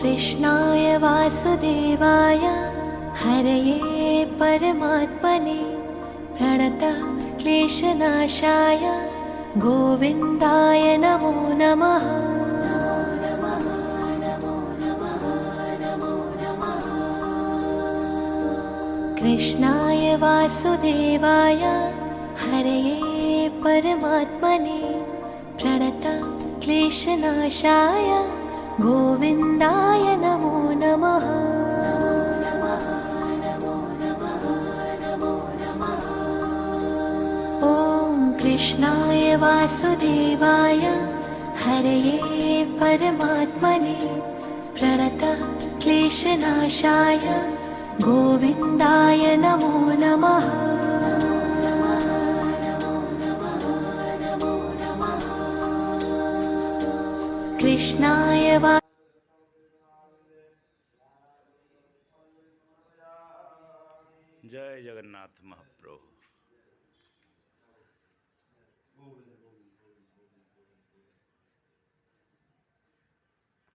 कृष्णाय वासुदेवाय हरये परमात्मने प्रणतः क्लेशनाशाय गोविन्दाय नमो नमः। कृष्णाय वासुदेवाय हरये परमात्मने प्रणतः क्लेशनाशाय गोविन्दाय नमो नमः। ॐ कृष्णाय वासुदेवाय हरये परमात्मने प्रणतः क्लेशनाशाय गोविन्दाय नमो नमः। कृष्णाय वा जय जगन्नाथ महाप्रभु।